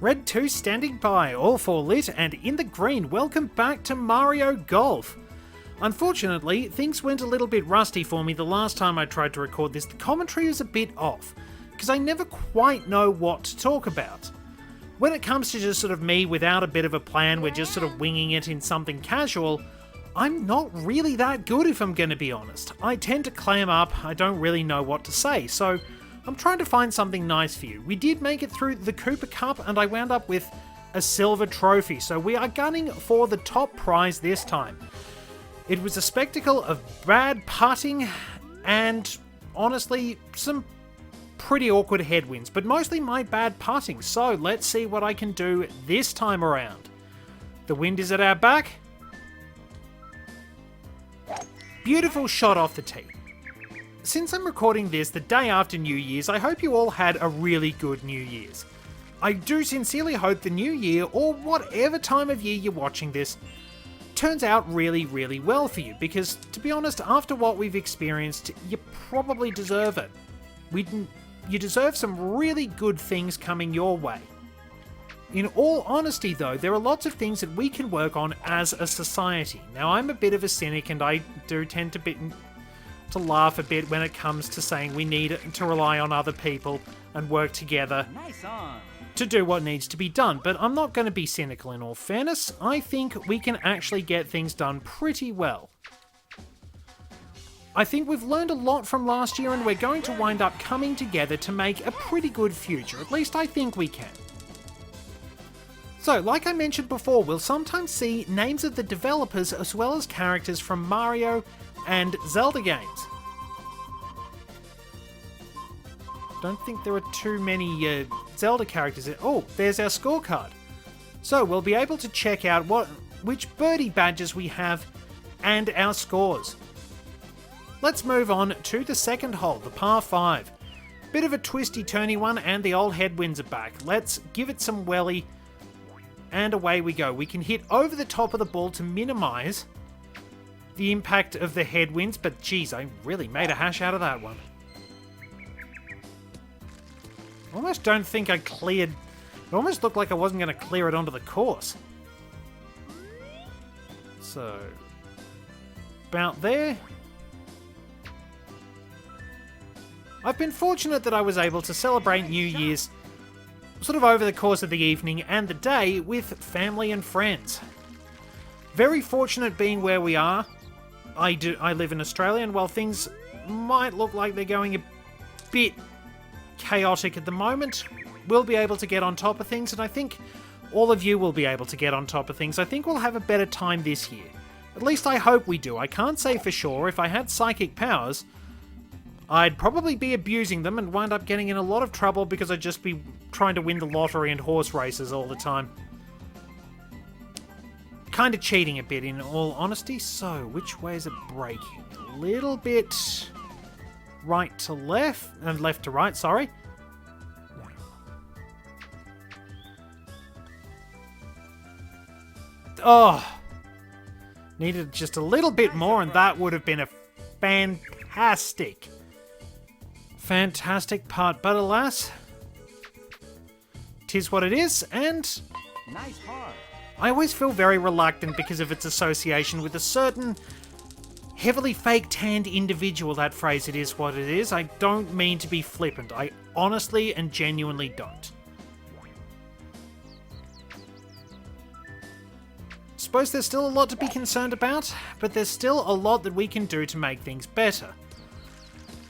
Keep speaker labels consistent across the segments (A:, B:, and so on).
A: Red 2 standing by, all 4 lit, and in the green, welcome back to Mario Golf. Unfortunately, things went a little bit rusty for me the last time I tried to record this. The commentary is a bit off, because I never quite know what to talk about. When it comes to just sort of me without a bit of a plan, we're just sort of winging it in something casual, I'm not really that good if I'm going to be honest. I tend to clam up, I don't really know what to say, so I'm trying to find something nice for you. We did make it through the Koopa Cup and I wound up with a silver trophy, so we are gunning for the top prize this time. It was a spectacle of bad putting and, honestly, some pretty awkward headwinds, but mostly my bad putting, so let's see what I can do this time around. The wind is at our back. Beautiful shot off the tee. Since I'm recording this the day after New Year's, I hope you all had a really good New Year's. I do sincerely hope the new year, or whatever time of year you're watching this, turns out really, really well for you, because, to be honest, after what we've experienced, you probably deserve it. You deserve some really good things coming your way. In all honesty though, there are lots of things that we can work on as a society. Now, I'm a bit of a cynic and I do tend to laugh a bit when it comes to saying we need to rely on other people and work together to do what needs to be done, but I'm not going to be cynical in all fairness. I think we can actually get things done pretty well. I think we've learned a lot from last year and we're going to wind up coming together to make a pretty good future, at least I think we can. So, like I mentioned before, we'll sometimes see names of the developers as well as characters from Mario and Zelda games. Don't think there are too many Zelda characters. Oh, there's our scorecard. So we'll be able to check out which birdie badges we have and our scores. Let's move on to the second hole, the par 5. Bit of a twisty-turny one and the old headwinds are back. Let's give it some welly and away we go. We can hit over the top of the ball to minimise the impact of the headwinds, but geez, I really made a hash out of that one. I almost don't think I cleared... It almost looked like I wasn't going to clear it onto the course. So, about there. I've been fortunate that I was able to celebrate New Year's sort of over the course of the evening and the day with family and friends. Very fortunate being where we are. I live in Australia, and while things might look like they're going a bit chaotic at the moment, we'll be able to get on top of things, and I think all of you will be able to get on top of things. I think we'll have a better time this year. At least I hope we do. I can't say for sure. If I had psychic powers, I'd probably be abusing them and wind up getting in a lot of trouble because I'd just be trying to win the lottery and horse races all the time. Kind of cheating a bit, in all honesty. So, which way is it braking? A little bit right to left, and left to right, sorry. Oh! Needed just a little bit more, and that would have been a fantastic putt. But alas, 'tis what it is, and
B: nice par.
A: I always feel very reluctant because of its association with a certain heavily fake-tanned individual. That phrase, it is what it is. I don't mean to be flippant. I honestly and genuinely don't. Suppose there's still a lot to be concerned about, but there's still a lot that we can do to make things better.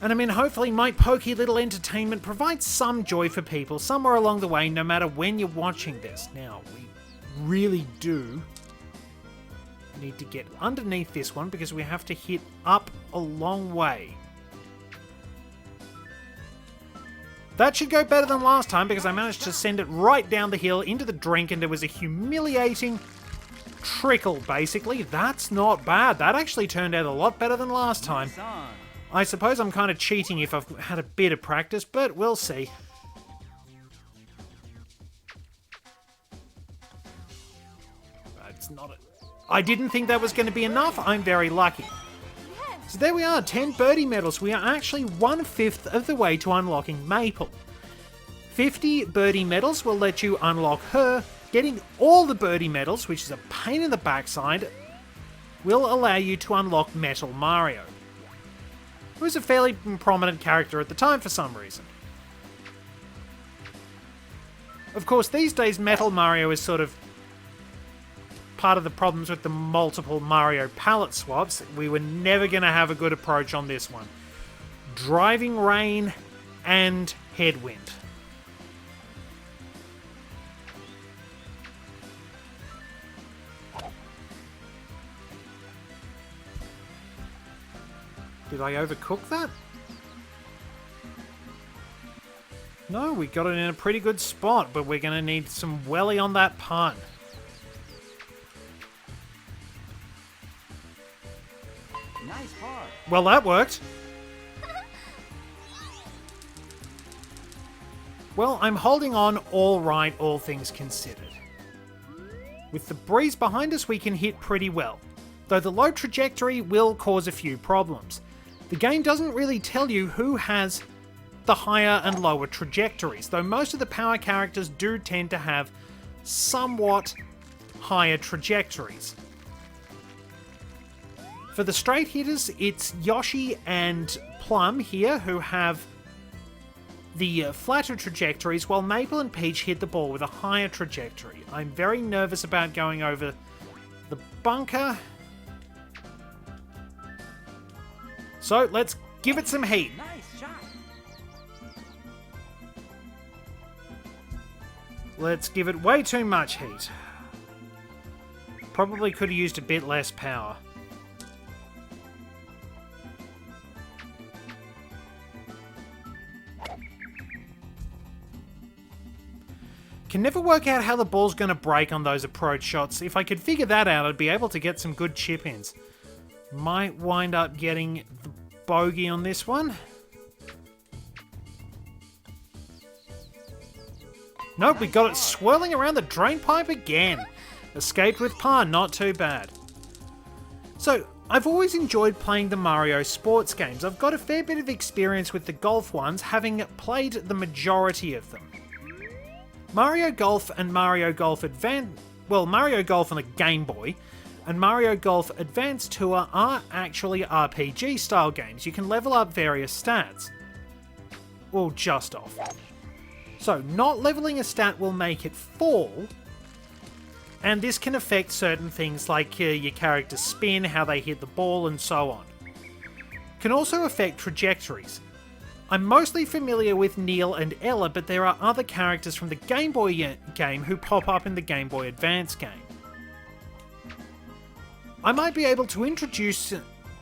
A: And I mean, hopefully my pokey little entertainment provides some joy for people somewhere along the way, no matter when you're watching this. Now, we really do need to get underneath this one because we have to hit up a long way. That should go better than last time because I managed to send it right down the hill into the drink, and it was a humiliating trickle, basically. That's not bad. That actually turned out a lot better than last time. I suppose I'm kind of cheating if I've had a bit of practice, but we'll see. That's not it. I didn't think that was going to be enough. I'm very lucky. So there we are, 10 birdie medals. We are actually 1/5 of the way to unlocking Maple. 50 birdie medals will let you unlock her. Getting all the birdie medals, which is a pain in the backside, will allow you to unlock Metal Mario, who was a fairly prominent character at the time for some reason. Of course, these days Metal Mario is sort of part of the problems with the multiple Mario palette swaps. We were never going to have a good approach on this one. Driving rain and headwind. Did I overcook that? No, we got it in a pretty good spot, but we're going to need some welly on that pun.
B: Nice par.
A: Well, that worked. Well, I'm holding on all right, all things considered. With the breeze behind us, we can hit pretty well, though the low trajectory will cause a few problems. The game doesn't really tell you who has the higher and lower trajectories, though most of the power characters do tend to have somewhat higher trajectories. For the straight hitters, it's Yoshi and Plum here who have the flatter trajectories, while Maple and Peach hit the ball with a higher trajectory. I'm very nervous about going over the bunker. So let's give it some heat.
B: Nice shot.
A: Let's give it way too much heat. Probably could have used a bit less power. Can never work out how the ball's going to break on those approach shots. If I could figure that out, I'd be able to get some good chip-ins. Might wind up getting the bogey on this one. Nope, we got it swirling around the drain pipe again. Escaped with par, not too bad. So, I've always enjoyed playing the Mario sports games. I've got a fair bit of experience with the golf ones, having played the majority of them. Mario Golf and Mario Golf Advance... Well, Mario Golf on the Game Boy and Mario Golf Advance Tour are actually RPG-style games. You can level up various stats. Well, just off. So, not leveling a stat will make it fall, and this can affect certain things like your character's spin, how they hit the ball, and so on. Can also affect trajectories. I'm mostly familiar with Neil and Ella, but there are other characters from the Game Boy game who pop up in the Game Boy Advance game. I might be able to introduce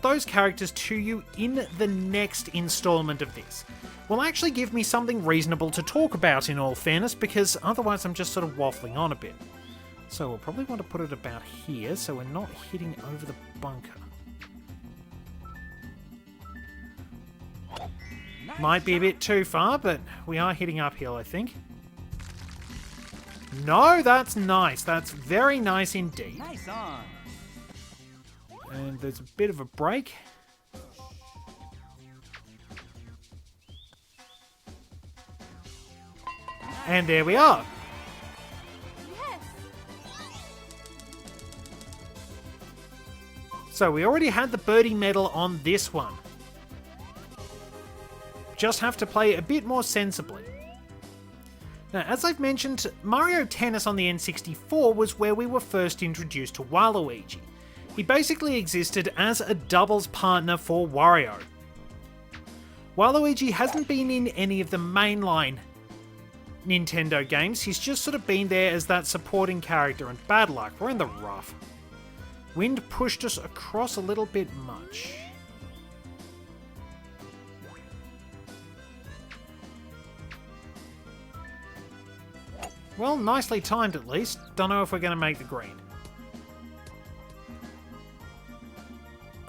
A: those characters to you in the next installment of this. Will actually give me something reasonable to talk about, in all fairness, because otherwise I'm just sort of waffling on a bit. So we'll probably want to put it about here so we're not hitting over the bunker. Might be a bit too far, but we are hitting uphill, I think. No, that's nice. That's very nice indeed.
B: Nice on.
A: And there's a bit of a break. And there we are.
C: Yes.
A: So we already had the birdie medal on this one. Just have to play a bit more sensibly. Now, as I've mentioned, Mario Tennis on the N64 was where we were first introduced to Waluigi. He basically existed as a doubles partner for Wario. Waluigi hasn't been in any of the mainline Nintendo games, he's just sort of been there as that supporting character, and bad luck, we're in the rough. Wind pushed us across a little bit much. Well, nicely timed at least. Don't know if we're going to make the green.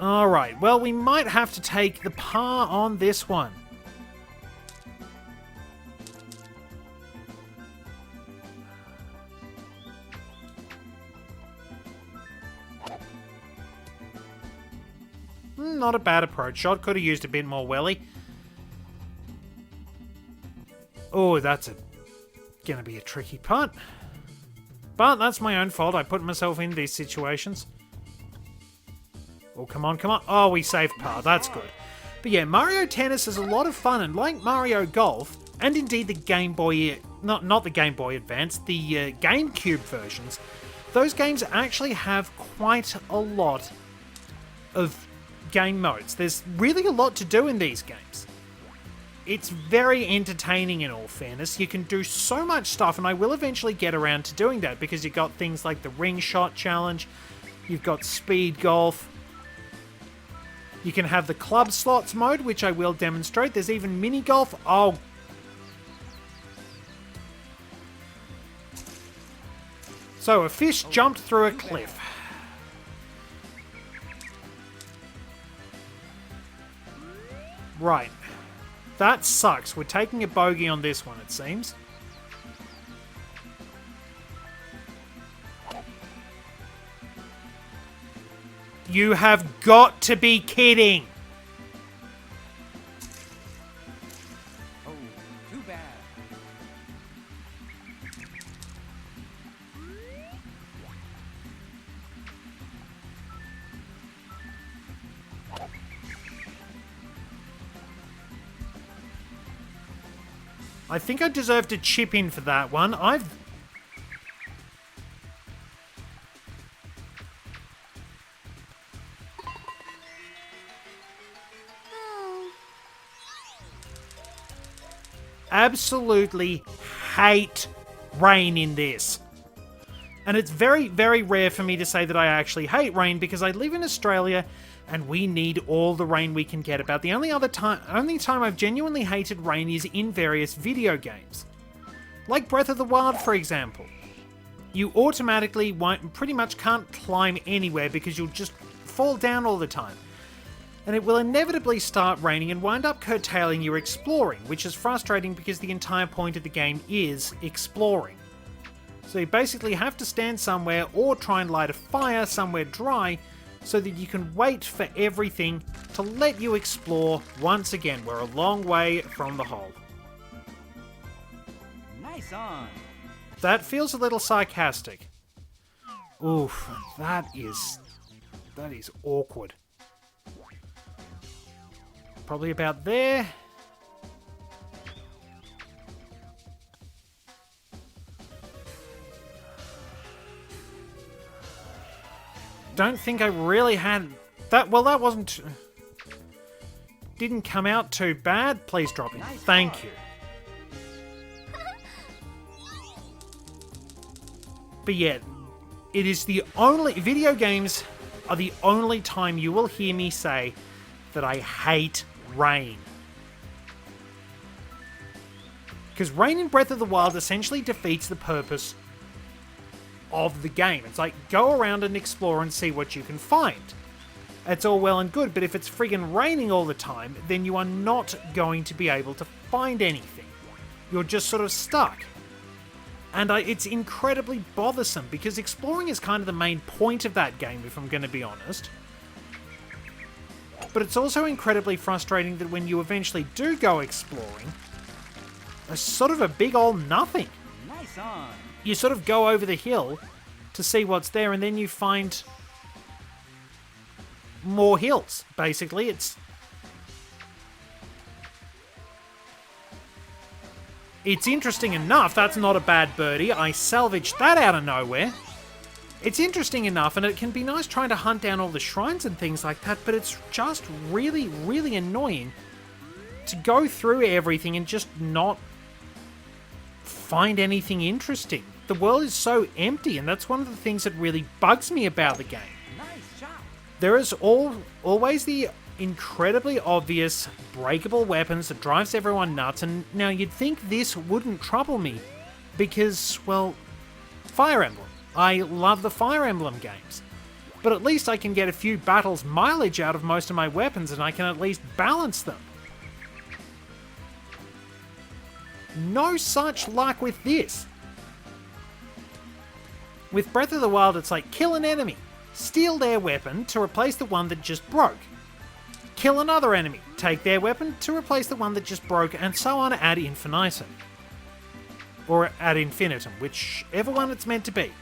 A: Alright, well, we might have to take the par on this one. Not a bad approach shot. Could have used a bit more welly. Oh, that's a Gonna be a tricky putt. But that's my own fault. I put myself in these situations. Oh, come on, come on. Oh, we saved par. That's good. But yeah, Mario Tennis is a lot of fun, and like Mario Golf, and indeed the Game Boy... Not the Game Boy Advance, the GameCube versions, those games actually have quite a lot of game modes. There's really a lot to do in these games. It's very entertaining in all fairness. You can do so much stuff, and I will eventually get around to doing that because you've got things like the Ring Shot Challenge, you've got Speed Golf, you can have the Club Slots mode, which I will demonstrate. There's even Mini Golf. Oh, so a fish jumped through a cliff. Right. That sucks. We're taking a bogey on this one, it seems. You have got to be kidding!
B: Oh, too bad.
A: I think I deserve to chip in for that one. Absolutely hate rain in this. And it's very, very rare for me to say that I actually hate rain because I live in Australia and we need all the rain we can get. About the only time I've genuinely hated rain is in various video games. Like Breath of the Wild, for example. You automatically pretty much can't climb anywhere because you'll just fall down all the time. And it will inevitably start raining and wind up curtailing your exploring, which is frustrating because the entire point of the game is exploring. So you basically have to stand somewhere or try and light a fire somewhere dry so that you can wait for everything to let you explore once again. We're a long way from the hole.
B: Nice on.
A: That feels a little sarcastic. Oof, that is awkward. Probably about there. Don't think I really had that. Well, that didn't come out too bad. Please drop it.
B: Nice
A: Thank
B: bar.
A: you. But yeah, it is the only... Video games are the only time you will hear me say that I hate rain. Because rain in Breath of the Wild essentially defeats the purpose of the game. It's like, go around and explore and see what you can find. It's all well and good, but if it's friggin' raining all the time, then you are not going to be able to find anything. You're just sort of stuck. And it's incredibly bothersome, because exploring is kind of the main point of that game, if I'm going to be honest. But it's also incredibly frustrating that when you eventually do go exploring, it's sort of a big old nothing.
B: Nice on.
A: You sort of go over the hill to see what's there, and then you find more hills, basically. It's interesting enough. That's not a bad birdie. I salvaged that out of nowhere. It's interesting enough, and it can be nice trying to hunt down all the shrines and things like that, but it's just really, really annoying to go through everything and just not find anything interesting. The world is so empty, and that's one of the things that really bugs me about the game.
B: Nice shot.
A: There is always the incredibly obvious breakable weapons that drives everyone nuts, and now you'd think this wouldn't trouble me because, well, Fire Emblem. I love the Fire Emblem games. But at least I can get a few battles mileage out of most of my weapons, and I can at least balance them. No such luck with this. With Breath of the Wild, it's like, kill an enemy, steal their weapon to replace the one that just broke. Kill another enemy, take their weapon to replace the one that just broke, and so on ad infinitum. Or ad infinitum, whichever one it's meant to be.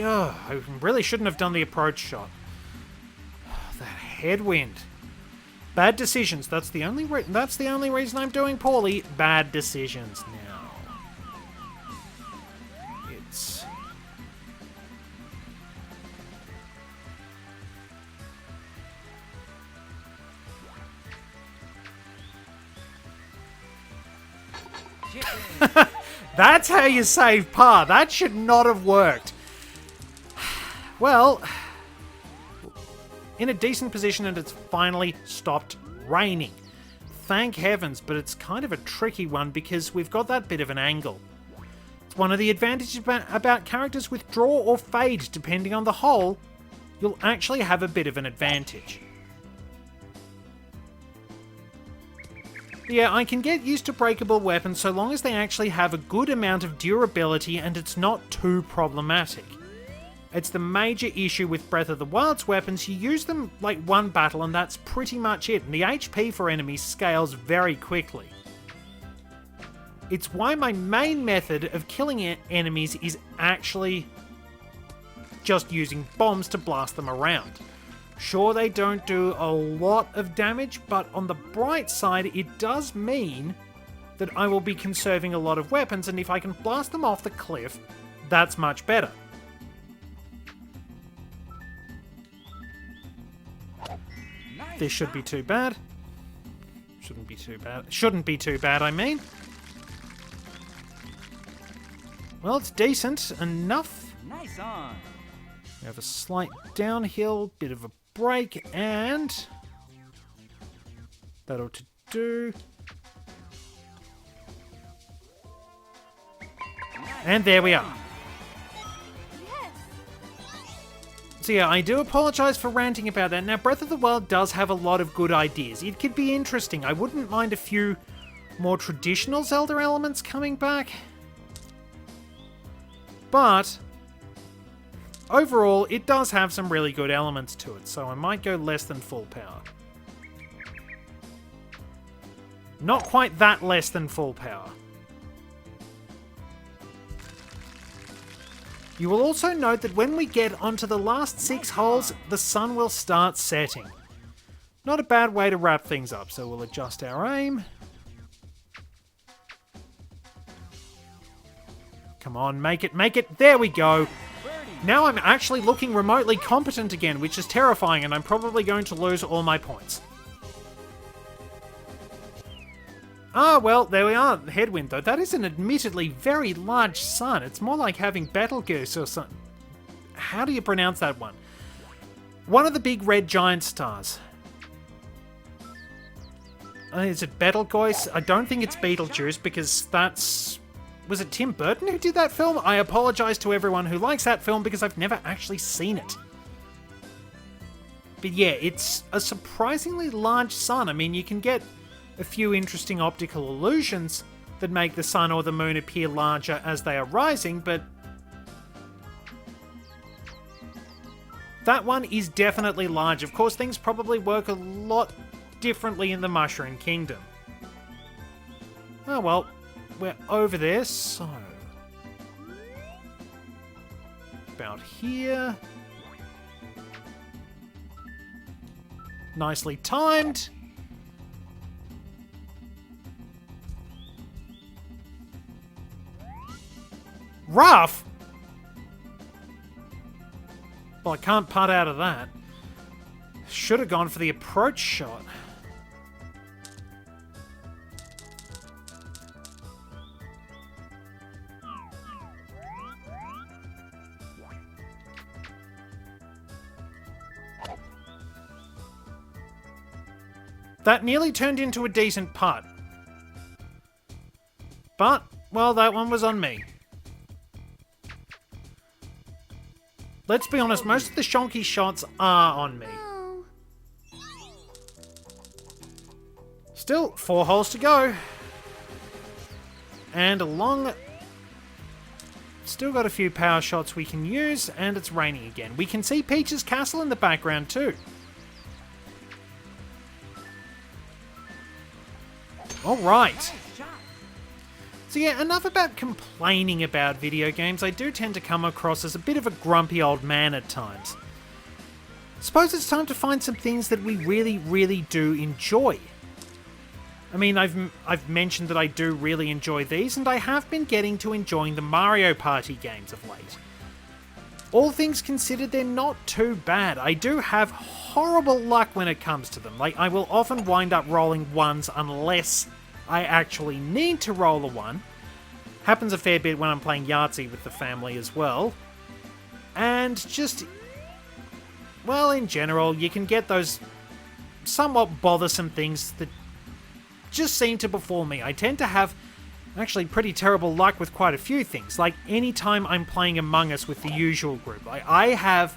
A: I really shouldn't have done the approach shot. That headwind. Bad decisions. That's the only reason I'm doing poorly. Bad decisions now. It's...
B: Chicken.
A: That's how you save par. That should not have worked. Well, in a decent position, and it's finally stopped raining. Thank heavens, but it's kind of a tricky one because we've got that bit of an angle. It's one of the advantages about characters with draw or fade, depending on the hole. You'll actually have a bit of an advantage. Yeah, I can get used to breakable weapons so long as they actually have a good amount of durability and it's not too problematic. It's the major issue with Breath of the Wild's weapons. You use them like one battle and that's pretty much it, and the HP for enemies scales very quickly. It's why my main method of killing enemies is actually just using bombs to blast them around. Sure, they don't do a lot of damage, but on the bright side, it does mean that I will be conserving a lot of weapons, and if I can blast them off the cliff, that's much better.
B: Nice
A: This should be
B: shot.
A: too bad. Shouldn't be too bad. Shouldn't be too bad, I mean. Well, it's decent enough.
B: Nice on.
A: We have a slight downhill, bit of a break, and that ought to do. And there we are.
C: Yes.
A: So yeah, I do apologise for ranting about that. Now, Breath of the Wild does have a lot of good ideas. It could be interesting. I wouldn't mind a few more traditional Zelda elements coming back. But overall, it does have some really good elements to it, so I might go less than full power. Not quite that less than full power. You will also note that when we get onto the last 6 holes, the sun will start setting. Not a bad way to wrap things up, so we'll adjust our aim. Come on, make it, make it. There we go. Now I'm actually looking remotely competent again, which is terrifying, and I'm probably going to lose all my points. Ah, well, there we are. Headwind, though. That is an admittedly very large sun. It's more like having Betelgeuse or something. How do you pronounce that one? One of the big red giant stars. Is it Betelgeuse? I don't think it's Beetlejuice, because that's... Was it Tim Burton who did that film? I apologise to everyone who likes that film because I've never actually seen it. But yeah, it's a surprisingly large sun. I mean, you can get a few interesting optical illusions that make the sun or the moon appear larger as they are rising, but that one is definitely large. Of course, things probably work a lot differently in the Mushroom Kingdom. Oh well. We're over there, so... about here. Nicely timed. Rough? Well, I can't putt out of that. Should have gone for the approach shot. That nearly turned into a decent putt. But, well, that one was on me. Let's be honest, most of the shonky shots are on me.
C: Oh.
A: Still, 4 holes to go. And along... Still got a few power shots we can use, and it's raining again. We can see Peach's castle in the background too. Alright.
B: Nice shot.
A: So yeah, enough about complaining about video games. I do tend to come across as a bit of a grumpy old man at times. Suppose it's time to find some things that we really, really do enjoy. I mean, I've mentioned that I do really enjoy these, and I have been getting to enjoying the Mario Party games of late. All things considered, they're not too bad. I do have horrible luck when it comes to them. Like, I will often wind up rolling ones unless I actually need to roll a one. Happens a fair bit when I'm playing Yahtzee with the family as well. And just, well, in general, you can get those somewhat bothersome things that just seem to befall me. I tend to have actually pretty terrible luck with quite a few things. Like, anytime I'm playing Among Us with the usual group, I have...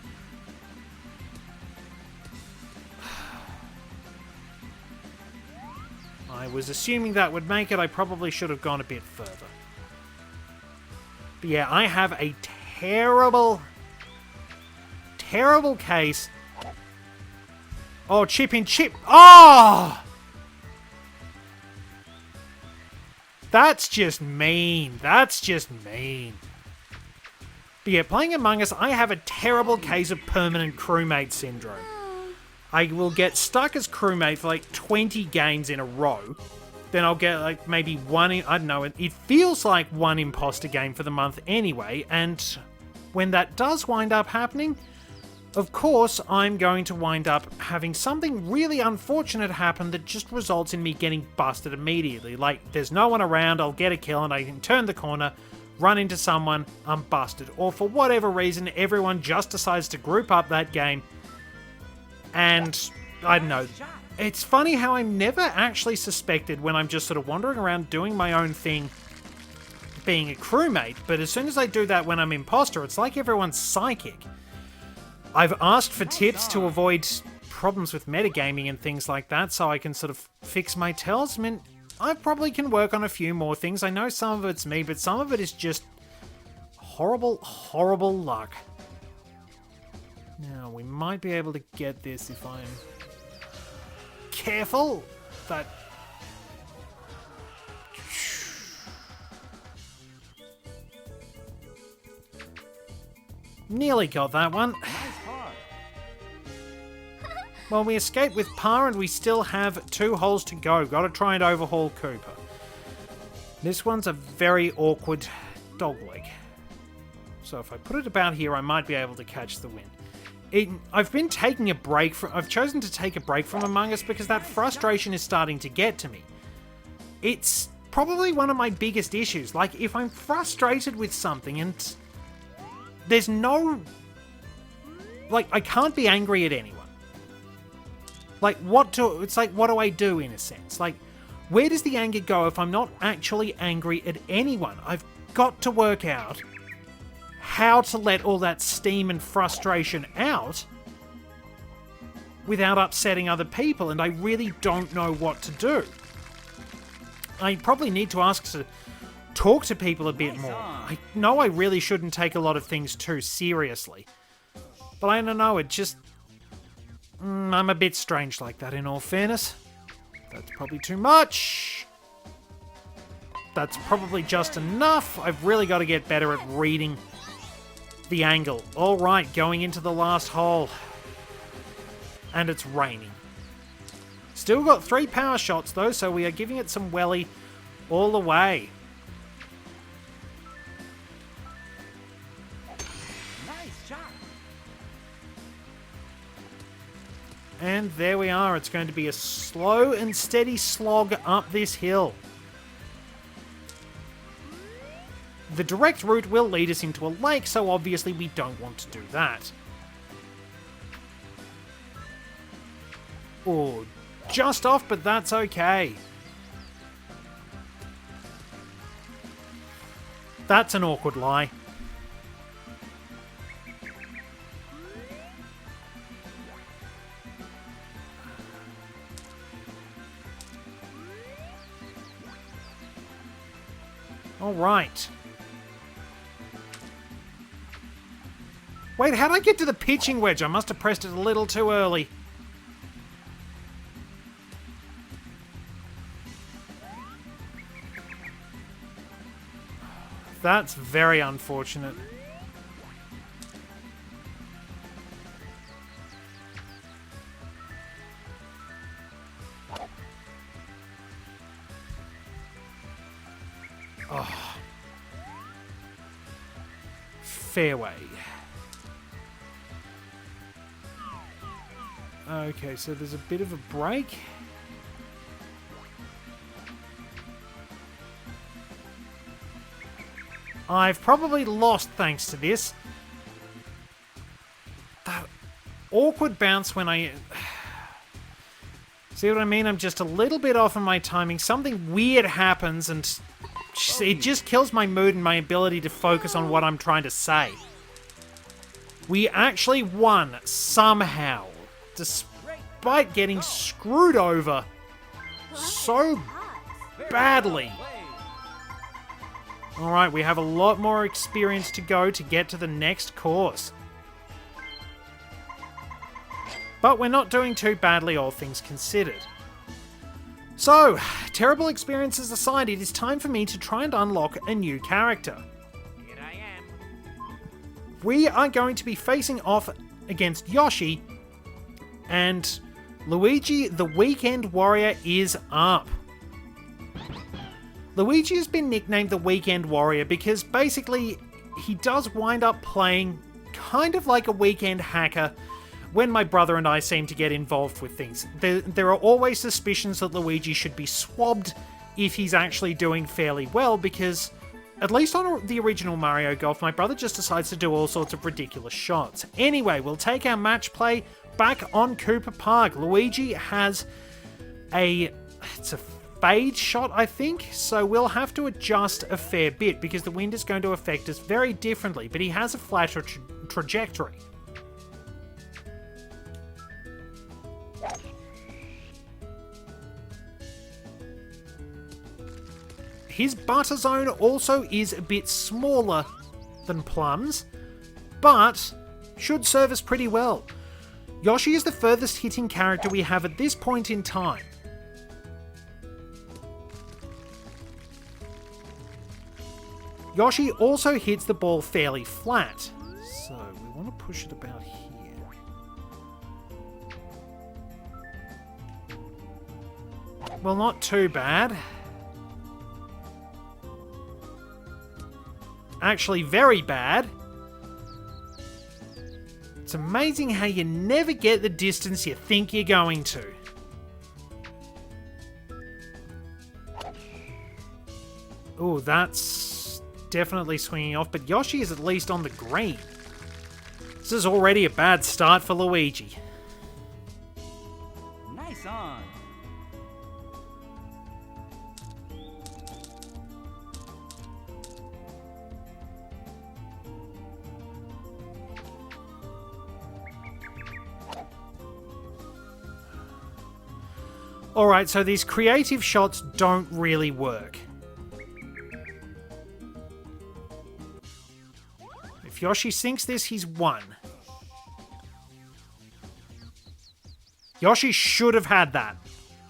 A: I was assuming that would make it. I probably should have gone a bit further. But yeah, I have a terrible, terrible case. Oh, chip in chip. Oh! That's just mean. That's just mean. But yeah, playing Among Us, I have a terrible case of permanent crewmate syndrome. I will get stuck as crewmate for like 20 games in a row. Then I'll get like maybe one, I don't know, it feels like one imposter game for the month anyway. And when that does wind up happening, of course, I'm going to wind up having something really unfortunate happen that just results in me getting busted immediately. Like, there's no one around, I'll get a kill and I can turn the corner, run into someone, I'm busted. Or for whatever reason, everyone just decides to group up that game. And, I don't know, it's funny how I'm never actually suspected when I'm just sort of wandering around doing my own thing, being a crewmate. But as soon as I do that when I'm imposter, it's like everyone's psychic. I've asked for tips to avoid problems with metagaming and things like that, so I can sort of fix my tells. I mean, I probably can work on a few more things. I know some of it's me, but some of it is just horrible, horrible luck. Now, we might be able to get this if I'm careful. That... Nearly got that one. Well, we escaped with par and we still have 2 holes to go. Gotta try and overhaul Koopa. This one's a very awkward dog leg. So if I put it about here, I might be able to catch the win. I've been taking a break from... I've chosen to take a break from Among Us because that frustration is starting to get to me. It's probably one of my biggest issues. Like, if I'm frustrated with something and there's no... Like, I can't be angry at anyone. Like, it's like, what do I do, in a sense? Like, where does the anger go if I'm not actually angry at anyone? I've got to work out how to let all that steam and frustration out without upsetting other people, and I really don't know what to do. I probably need to ask to talk to people a bit more. I know I really shouldn't take a lot of things too seriously, but I don't know, it just... I'm a bit strange like that, in all fairness. That's probably too much. That's probably just enough. I've really got to get better at reading the angle. Alright, going into the last hole. And it's raining. Still got 3 power shots though, so we are giving it some welly all the way.
B: Nice shot.
A: And there we are. It's going to be a slow and steady slog up this hill. The direct route will lead us into a lake, so obviously we don't want to do that. Oh, just off, but that's okay. That's an awkward lie. All right. Wait, how'd I get to the pitching wedge? I must have pressed it a little too early. That's very unfortunate. Oh. Fairway. Okay, so there's a bit of a break. I've probably lost thanks to this. That awkward bounce when I... See what I mean? I'm just a little bit off on my timing. Something weird happens and it just kills my mood and my ability to focus on what I'm trying to say. We actually won somehow, despite getting screwed over so badly. Alright, we have a lot more experience to go to get to the next course. But we're not doing too badly, all things considered. So, terrible experiences aside, it is time for me to try and unlock a new character.
B: Here I am.
A: We are going to be facing off against Yoshi, and Luigi the Weekend Warrior is up. Luigi has been nicknamed the Weekend Warrior because basically he does wind up playing kind of like a weekend hacker when my brother and I seem to get involved with things. There are always suspicions that Luigi should be swabbed if he's actually doing fairly well because, at least on the original Mario Golf, my brother just decides to do all sorts of ridiculous shots. Anyway, we'll take our match play back on Koopa Park. Luigi has it's a fade shot, I think, so we'll have to adjust a fair bit because the wind is going to affect us very differently, but he has a flatter trajectory. His butter zone also is a bit smaller than Plum's, but should serve us pretty well. Yoshi is the furthest hitting character we have at this point in time. Yoshi also hits the ball fairly flat, so we want to push it about here. Well, not too bad. Actually, very bad. It's amazing how you never get the distance you think you're going to. Oh, that's definitely swinging off, but Yoshi is at least on the green. This is already a bad start for Luigi.
B: Nice on.
A: Alright, so these creative shots don't really work. If Yoshi sinks this, he's won. Yoshi should have had that.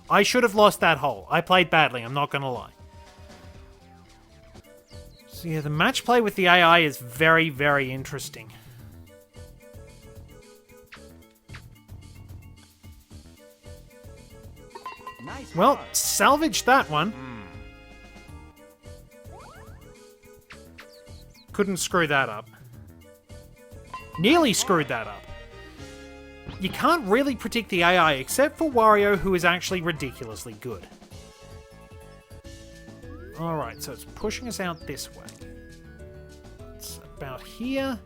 A: I should have lost that hole. I played badly, I'm not gonna lie. So yeah, the match play with the AI is very, very interesting.
B: Nice.
A: Well,
B: shot.
A: salvaged that one. Couldn't screw that up. Nearly screwed that up. You can't really predict the AI except for Wario, who is actually ridiculously good. Alright, so it's pushing us out this way. It's about here.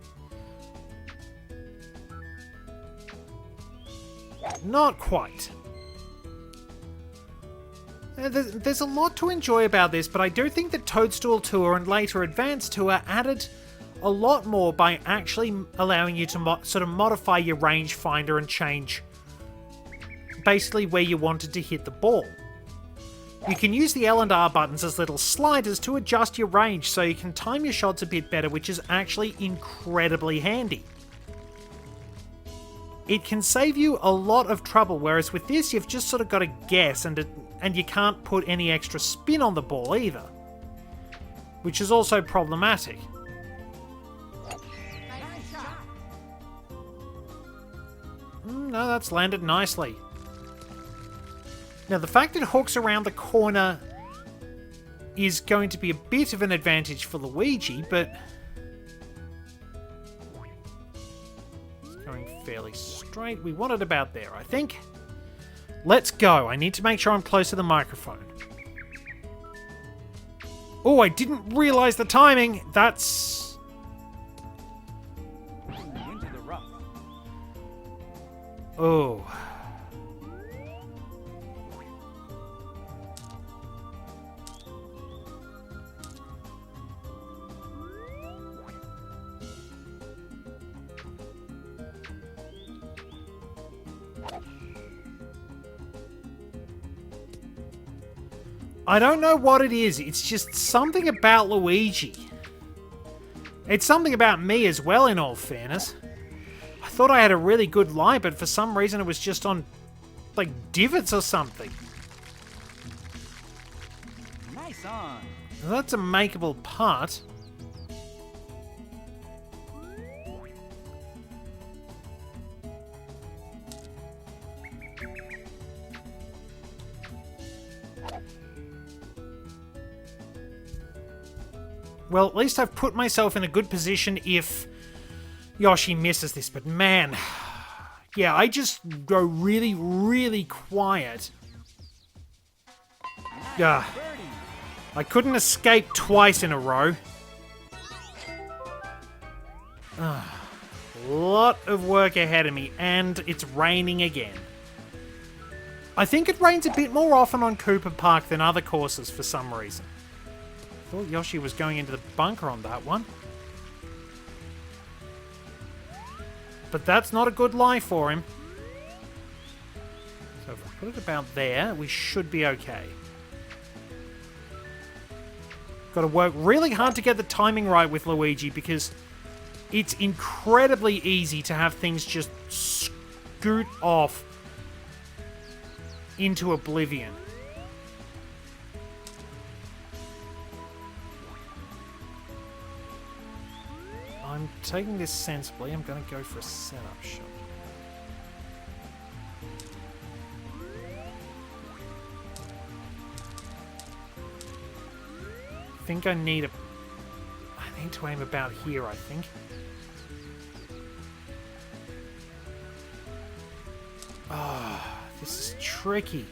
A: Not quite. There's a lot to enjoy about this, but I do think that Toadstool Tour and later Advanced Tour added a lot more by actually allowing you to sort of modify your rangefinder and change basically where you wanted to hit the ball. You can use the L and R buttons as little sliders to adjust your range so you can time your shots a bit better, which is actually incredibly handy. It can save you a lot of trouble, whereas with this you've just sort of got to guess and you can't put any extra spin on the ball either. which is also problematic.
B: Nice shot.
A: No, that's landed nicely. Now, the fact it hooks around the corner is going to be a bit of an advantage for Luigi, but it's going fairly straight. We want it about there, I think. Let's go. I need to make sure I'm close to the microphone. Oh, I didn't realize the timing. That's...
B: Into the rough.
A: Oh. I don't know what it is. It's just something about Luigi. It's something about me as well, in all fairness. I thought I had a really good lie, but for some reason it was just on, like, divots or something.
B: Nice on.
A: Well, that's a makeable part. Well, at least I've put myself in a good position if Yoshi misses this, but man, yeah, I just go really, really quiet. Yeah,
B: Birdie.
A: I couldn't escape twice in a row. Lot of work ahead of me, and it's raining again. I think it rains a bit more often on Koopa Park than other courses for some reason. I thought Yoshi was going into the bunker on that one. But that's not a good lie for him. So if I put it about there, we should be okay. Got to work really hard to get the timing right with Luigi because it's incredibly easy to have things just scoot off into oblivion. I'm taking this sensibly. I'm going to go for a setup shot. I think I need to aim about here, I think. Ah, this is tricky.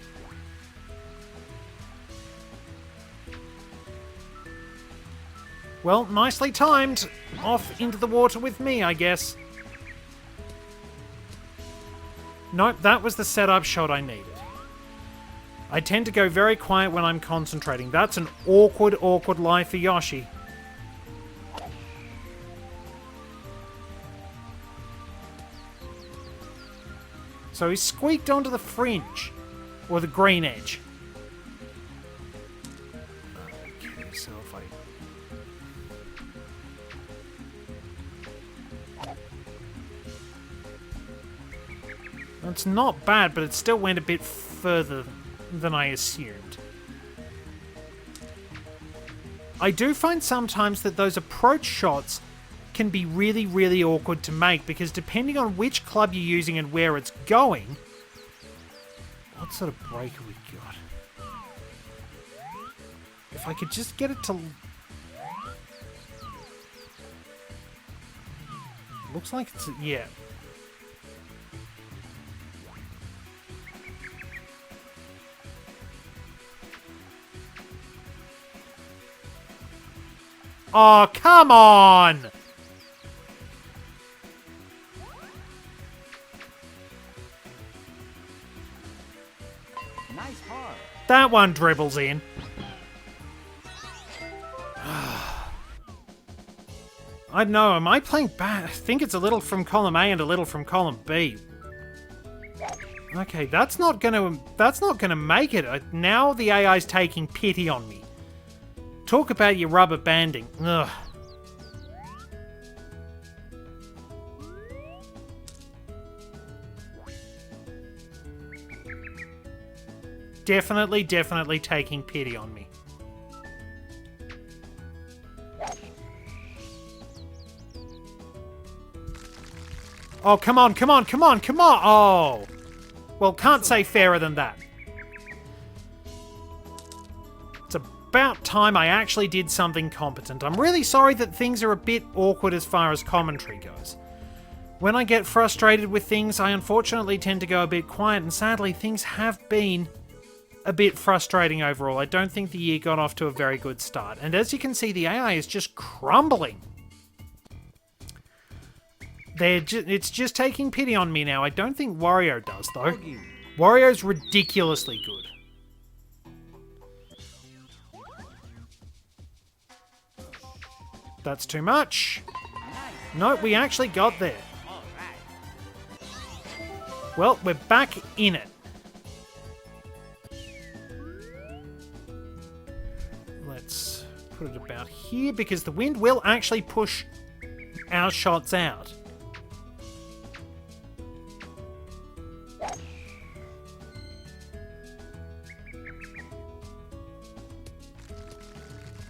A: Well, nicely timed. Off into the water with me, I guess. Nope, that was the setup shot I needed. I tend to go very quiet when I'm concentrating. That's an awkward, awkward lie for Yoshi. So he squeaked onto the fringe. Or the green edge. Okay, so if I... It's not bad, but it still went a bit further than I assumed. I do find sometimes that those approach shots can be really, really awkward to make because depending on which club you're using and where it's going... What sort of break have we got? If I could just get it to... Looks like it's... Yeah. Oh, come on!
B: Nice par.
A: That one dribbles in. I don't know, am I playing bad? I think it's a little from column A and a little from column B. Okay, that's not gonna make it. Now the AI's taking pity on me. Talk about your rubber banding. Ugh. Definitely taking pity on me. Oh, come on, come on, come on, come on! Oh! Well, can't say fairer than that. It's about time I actually did something competent. I'm really sorry that things are a bit awkward as far as commentary goes. When I get frustrated with things, I unfortunately tend to go a bit quiet, and sadly, things have been a bit frustrating overall. I don't think the year got off to a very good start. And as you can see, the AI is just crumbling. It's just taking pity on me now. I don't think Wario does, though. Wario's ridiculously good. That's too much. No, we actually got there. Well, we're back in it. Let's put it about here, because the wind will actually push our shots out.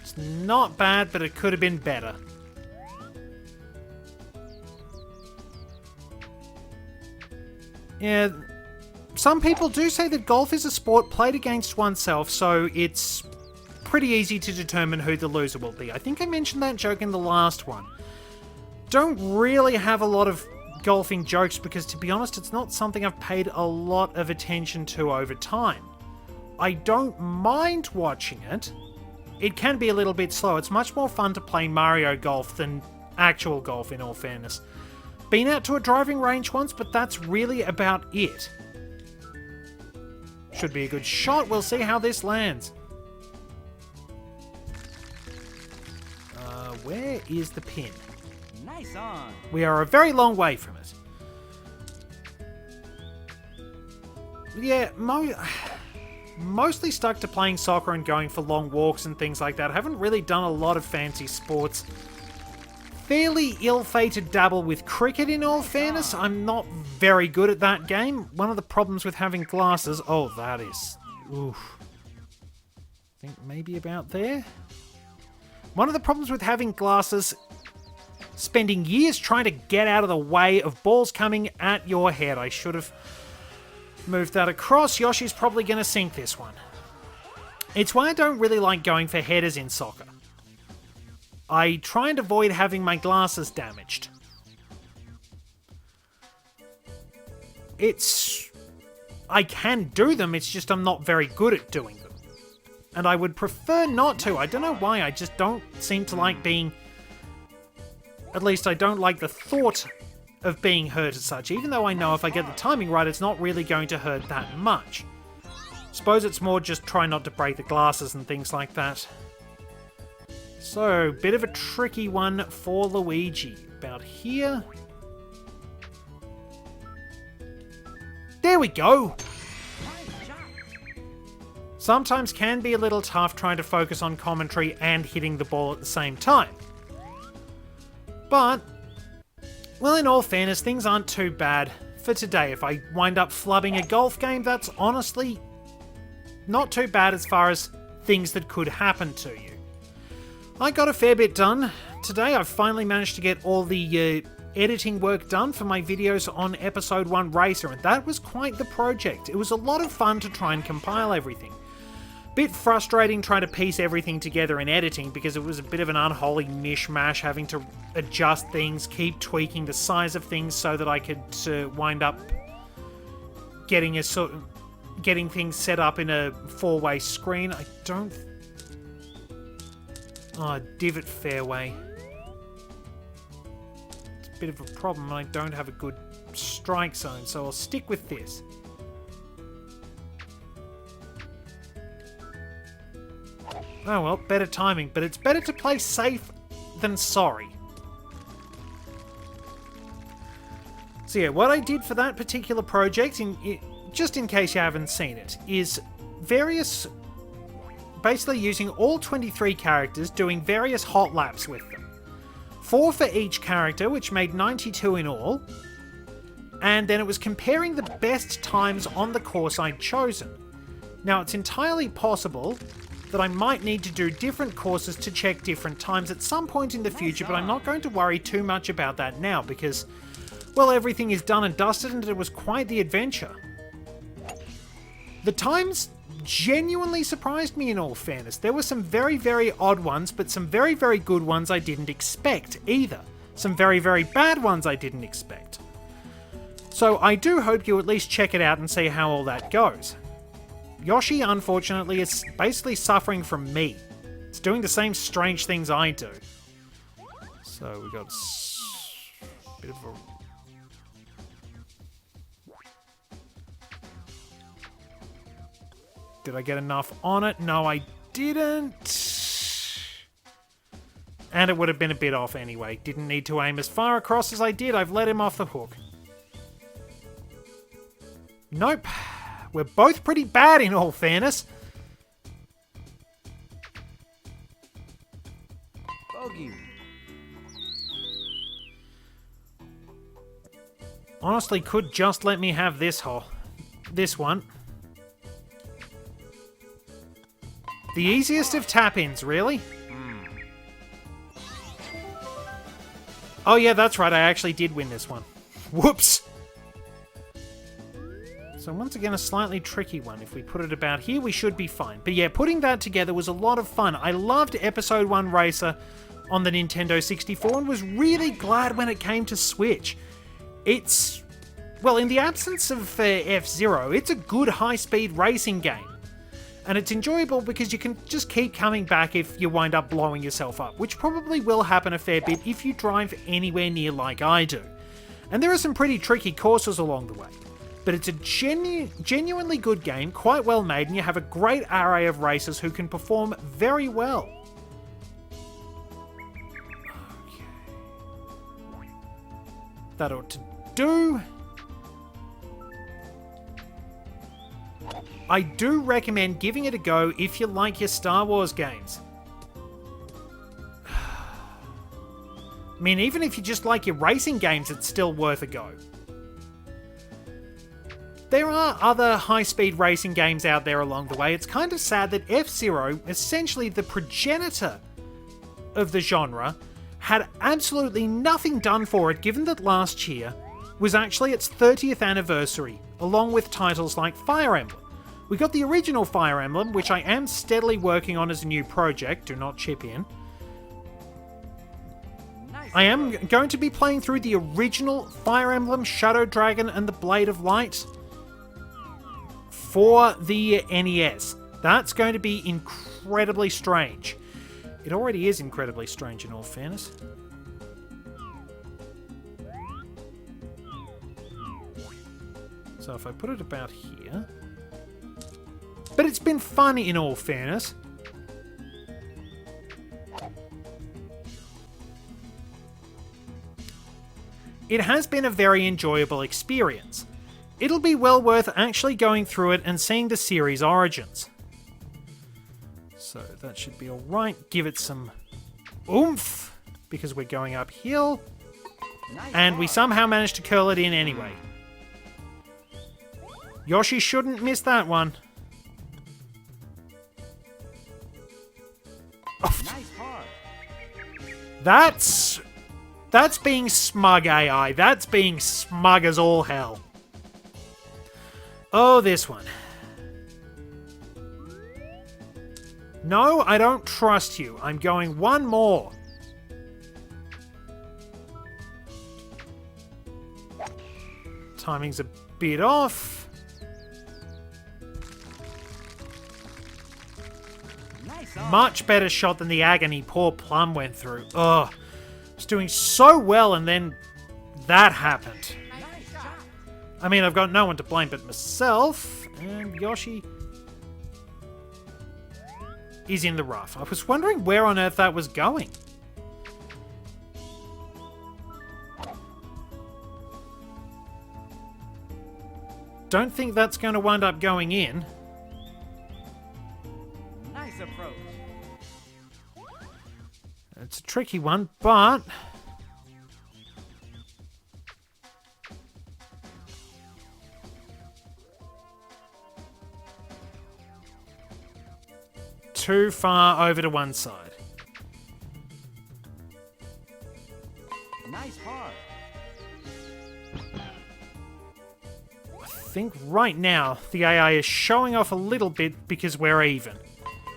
A: It's not bad, but it could have been better. Yeah, some people do say that golf is a sport played against oneself, so it's pretty easy to determine who the loser will be. I think I mentioned that joke in the last one. Don't really have a lot of golfing jokes because, to be honest, it's not something I've paid a lot of attention to over time. I don't mind watching it. It can be a little bit slow. It's much more fun to play Mario Golf than actual golf, in all fairness. Been out to a driving range once, but that's really about it. Should be a good shot. We'll see how this lands. Where is the pin?
B: Nice on.
A: We are a very long way from it. Yeah, mostly stuck to playing soccer and going for long walks and things like that. I haven't really done a lot of fancy sports. Fairly ill-fated dabble with cricket, in all fairness. I'm not very good at that game. One of the problems with having glasses... Oh, that is... Oof. I think maybe about there? One of the problems with having glasses... Spending years trying to get out of the way of balls coming at your head. I should have moved that across. Yoshi's probably going to sink this one. It's why I don't really like going for headers in soccer. I try and avoid having my glasses damaged. I can do them, it's just I'm not very good at doing them. And I would prefer not to. I don't know why, I just don't seem to like being... At least I don't like the thought of being hurt as such, even though I know if I get the timing right, it's not really going to hurt that much. Suppose it's more just try not to break the glasses and things like that. So, bit of a tricky one for Luigi. About here. There we go! Sometimes can be a little tough trying to focus on commentary and hitting the ball at the same time. But, well, in all fairness, things aren't too bad for today. If I wind up flubbing a golf game, that's honestly not too bad as far as things that could happen to you. I got a fair bit done. Today I've finally managed to get all the editing work done for my videos on Episode 1 Racer, and that was quite the project. It was a lot of fun to try and compile everything. Bit frustrating trying to piece everything together in editing because it was a bit of an unholy mishmash, having to adjust things, keep tweaking the size of things so that I could wind up getting things set up in a four-way screen. I don't... Oh, divot fairway. It's a bit of a problem, and I don't have a good strike zone, so I'll stick with this. Oh well, better timing, but it's better to play safe than sorry. So yeah, what I did for that particular project, just in case you haven't seen it, is basically using all 23 characters, doing various hot laps with them. 4 for each character, which made 92 in all, and then it was comparing the best times on the course I'd chosen. Now, it's entirely possible that I might need to do different courses to check different times at some point in the future, but I'm not going to worry too much about that now, because well, everything is done and dusted, and it was quite the adventure. The times genuinely surprised me, in all fairness. There were some very, very odd ones, but some very, very good ones I didn't expect either. Some very, very bad ones I didn't expect. So I do hope you at least check it out and see how all that goes. Yoshi, unfortunately, is basically suffering from me. It's doing the same strange things I do. So we got a bit of a... Did I get enough on it? No, I didn't. And it would have been a bit off anyway. Didn't need to aim as far across as I did. I've let him off the hook. Nope. We're both pretty bad, in all fairness.
B: Bogey.
A: Honestly, could just let me have this hole. This one. The easiest of tap-ins, really? Oh yeah, that's right, I actually did win this one. Whoops! So once again, a slightly tricky one. If we put it about here, we should be fine. But yeah, putting that together was a lot of fun. I loved Episode 1 Racer on the Nintendo 64 and was really glad when it came to Switch. It's... well, in the absence of F-Zero, it's a good high-speed racing game. And it's enjoyable because you can just keep coming back if you wind up blowing yourself up, which probably will happen a fair bit if you drive anywhere near like I do. And there are some pretty tricky courses along the way. But it's a genuinely good game, quite well made, and you have a great array of racers who can perform very well. Okay. That ought to do. I do recommend giving it a go if you like your Star Wars games. I mean, even if you just like your racing games, it's still worth a go. There are other high-speed racing games out there along the way. It's kind of sad that F-Zero, essentially the progenitor of the genre, had absolutely nothing done for it, given that last year was actually its 30th anniversary, along with titles like Fire Emblem. We got the original Fire Emblem, which I am steadily working on as a new project. Do not chip in. I am going to be playing through the original Fire Emblem, Shadow Dragon and the Blade of Light for the NES. That's going to be incredibly strange. It already is incredibly strange, in all fairness. So if I put it about here... But it's been fun, in all fairness. It has been a very enjoyable experience. It'll be well worth actually going through it and seeing the series' origins. So that should be alright. Give it some oomph, because we're going uphill. And we somehow managed to curl it in anyway. Yoshi shouldn't miss that one.
B: Nice part.
A: That's being smug, AI. That's being smug as all hell. Oh, this one. No, I don't trust you. I'm going one more. Timing's a bit off. Much better shot than the agony poor Plum went through. Ugh. I was doing so well and then that happened. I mean, I've got no one to blame but myself. And Yoshi is in the rough. I was wondering where on earth that was going. Don't think that's going to wind up going in.
B: Nice approach.
A: It's a tricky one, but... too far over to one side.
B: Nice part.
A: think right now the AI is showing off a little bit because we're even.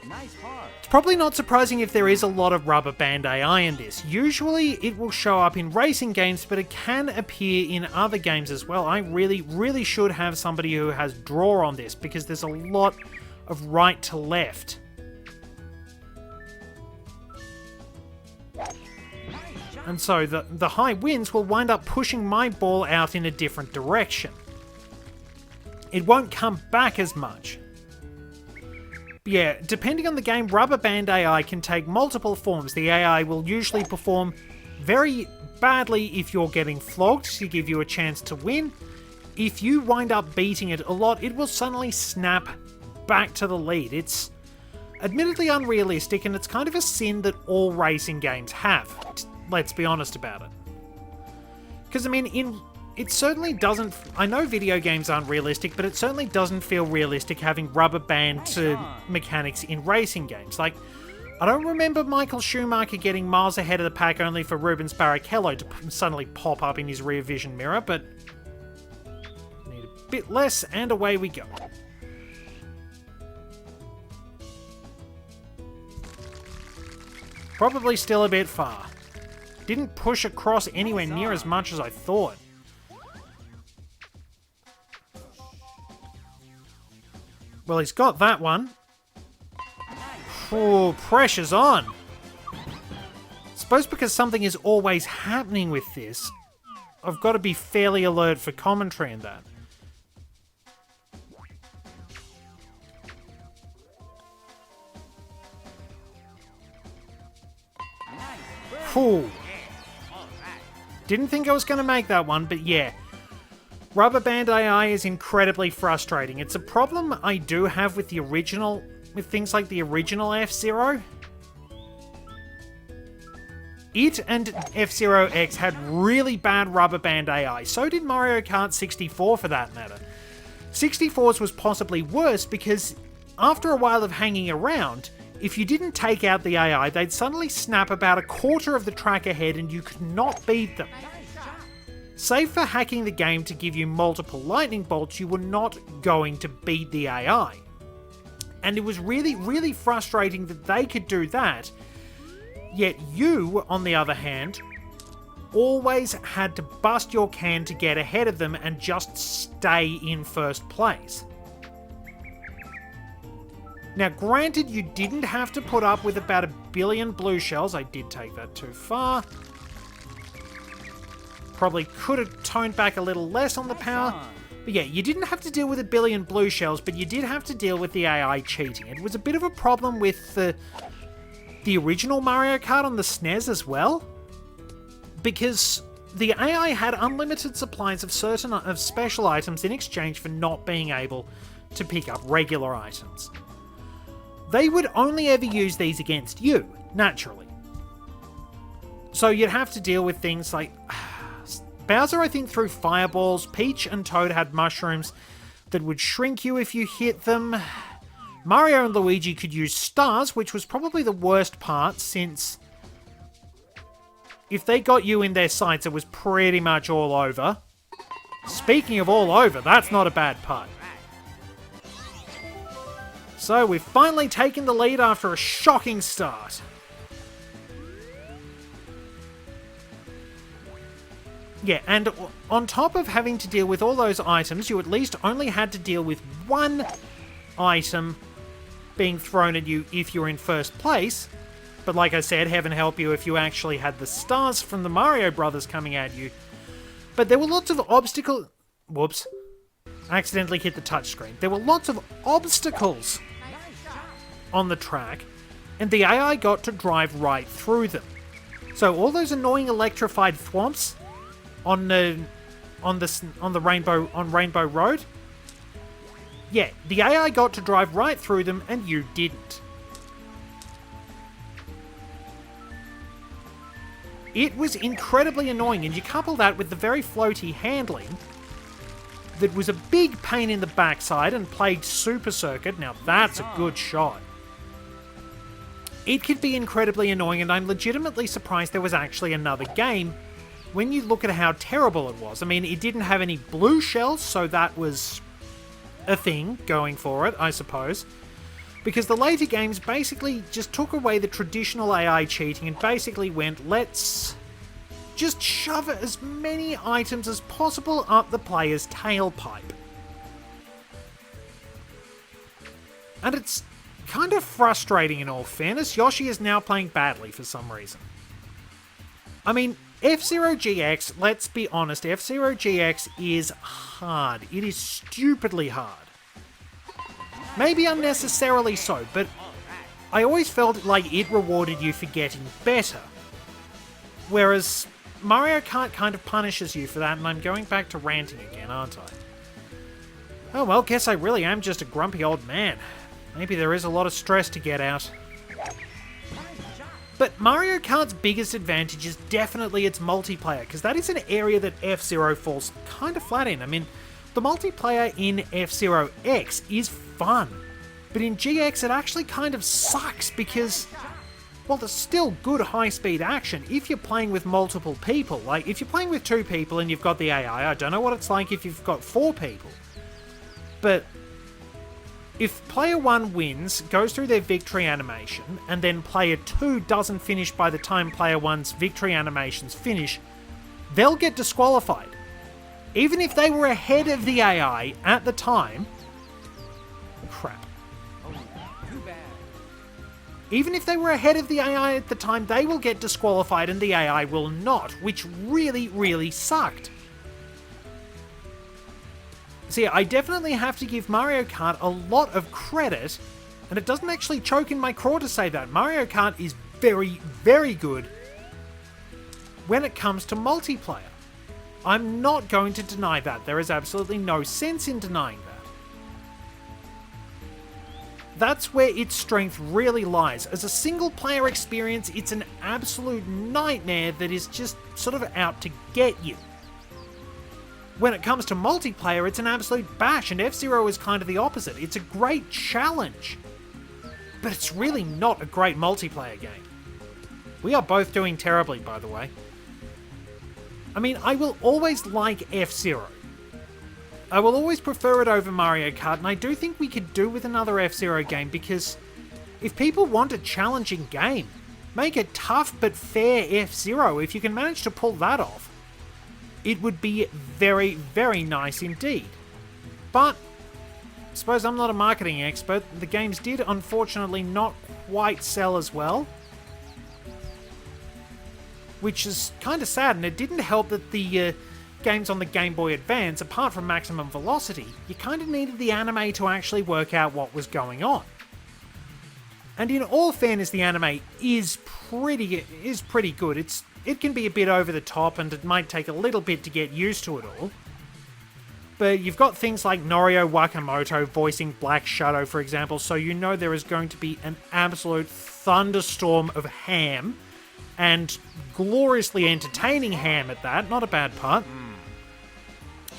B: Nice part.
A: It's probably not surprising if there is a lot of rubber band AI in this. Usually it will show up in racing games, but it can appear in other games as well. I really should have somebody who has draw on this because there's a lot of right to left. And so the high winds will wind up pushing my ball out in a different direction. It won't come back as much. But yeah, depending on the game, rubber band AI can take multiple forms. The AI will usually perform very badly if you're getting flogged to give you a chance to win. If you wind up beating it a lot, it will suddenly snap back to the lead. It's admittedly unrealistic, and it's kind of a sin that all racing games have. Let's be honest about it. Because, I mean, it certainly doesn't... I know video games aren't realistic, but it certainly doesn't feel realistic having rubber band mechanics in racing games. Like, I don't remember Michael Schumacher getting miles ahead of the pack only for Rubens Barrichello to suddenly pop up in his rear vision mirror, but... need a bit less, and away we go. Probably still a bit far. Didn't push across anywhere near as much as I thought. Well, he's got that one. Oh, pressure's on. I suppose because something is always happening with this, I've got to be fairly alert for commentary in that. Ooh. Didn't think I was going to make that one, but yeah. Rubber band AI is incredibly frustrating. It's a problem I do have with with things like the original F-Zero. It and F-Zero X had really bad rubber band AI. So did Mario Kart 64 for that matter. 64's was possibly worse because after a while of hanging around, if you didn't take out the AI, they'd suddenly snap about a quarter of the track ahead and you could not beat them. Save for hacking the game to give you multiple lightning bolts, you were not going to beat the AI. And it was really frustrating that they could do that, yet you, on the other hand, always had to bust your can to get ahead of them and just stay in first place. Now, granted, you didn't have to put up with about 1 billion blue shells. I did take that too far. Probably could have toned back a little less on the power. But yeah, you didn't have to deal with 1 billion blue shells, but you did have to deal with the AI cheating. It was a bit of a problem with the original Mario Kart on the SNES as well, because the AI had unlimited supplies of special items in exchange for not being able to pick up regular items. They would only ever use these against you, naturally. So you'd have to deal with things like... Bowser, I think, threw fireballs. Peach and Toad had mushrooms that would shrink you if you hit them. Mario and Luigi could use stars, which was probably the worst part, since if they got you in their sights, it was pretty much all over. Speaking of all over, that's not a bad part. So we've finally taken the lead after a shocking start. Yeah, and on top of having to deal with all those items, you at least only had to deal with one item being thrown at you if you're in first place. But like I said, heaven help you if you actually had the stars from the Mario Brothers coming at you. But there were lots of obstacles... Whoops. I accidentally hit the touchscreen. There were lots of obstacles on the track, and the AI got to drive right through them. So all those annoying electrified thwomps on Rainbow Road, yeah, the AI got to drive right through them, and you didn't. It was incredibly annoying, and you couple that with the very floaty handling that was a big pain in the backside and plagued Super Circuit. Now that's a good shot. It could be incredibly annoying, and I'm legitimately surprised there was actually another game when you look at how terrible it was. I mean, it didn't have any blue shells, so that was a thing going for it, I suppose. Because the later games basically just took away the traditional AI cheating and basically went, let's just shove as many items as possible up the player's tailpipe. And it's kind of frustrating in all fairness. Yoshi is now playing badly for some reason. I mean, F-Zero GX, let's be honest, F-Zero GX is hard. It is stupidly hard. Maybe unnecessarily so, but I always felt like it rewarded you for getting better. Whereas Mario Kart kind of punishes you for that, and I'm going back to ranting again, aren't I? Oh well, guess I really am just a grumpy old man. Maybe there is a lot of stress to get out. But Mario Kart's biggest advantage is definitely its multiplayer, because that is an area that F-Zero falls kind of flat in. I mean, the multiplayer in F-Zero X is fun, but in GX it actually kind of sucks because, well, there's still good high-speed action if you're playing with multiple people. Like, if you're playing with 2 people and you've got the AI, I don't know what it's like if you've got 4 people. But if player 1 wins, goes through their victory animation, and then player 2 doesn't finish by the time player 1's victory animations finish, they'll get disqualified. Even if they were ahead of the AI at the time... Crap.
B: Too bad.
A: Even if they were ahead of the AI at the time, they will get disqualified and the AI will not, which really, really sucked. So yeah, I definitely have to give Mario Kart a lot of credit, and it doesn't actually choke in my craw to say that. Mario Kart is very, very good when it comes to multiplayer. I'm not going to deny that. There is absolutely no sense in denying that. That's where its strength really lies. As a single player experience, it's an absolute nightmare that is just sort of out to get you. When it comes to multiplayer, it's an absolute bash, and F-Zero is kind of the opposite. It's a great challenge, but it's really not a great multiplayer game. We are both doing terribly, by the way. I mean, I will always like F-Zero. I will always prefer it over Mario Kart, and I do think we could do with another F-Zero game, because if people want a challenging game, make a tough but fair F-Zero. If you can manage to pull that off, it would be very, very nice indeed. But, I suppose I'm not a marketing expert, the games did unfortunately not quite sell as well. Which is kind of sad, and it didn't help that the games on the Game Boy Advance, apart from Maximum Velocity, you kind of needed the anime to actually work out what was going on. And in all fairness, the anime is pretty good. It can be a bit over the top, and it might take a little bit to get used to it all. But you've got things like Norio Wakamoto voicing Black Shadow, for example, so you know there is going to be an absolute thunderstorm of ham, and gloriously entertaining ham at that, not a bad part.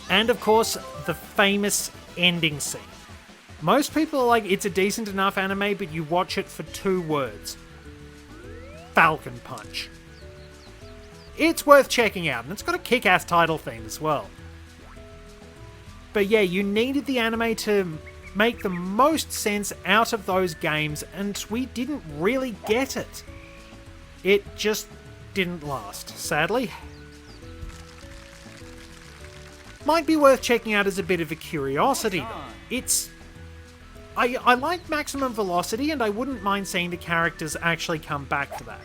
A: And of course, the famous ending scene. Most people are like, it's a decent enough anime, but you watch it for 2 words. Falcon Punch. It's worth checking out, and it's got a kick-ass title theme as well. But yeah, you needed the anime to make the most sense out of those games, and we didn't really get it. It just didn't last, sadly. Might be worth checking out as a bit of a curiosity, though. I like Maximum Velocity, and I wouldn't mind seeing the characters actually come back for that.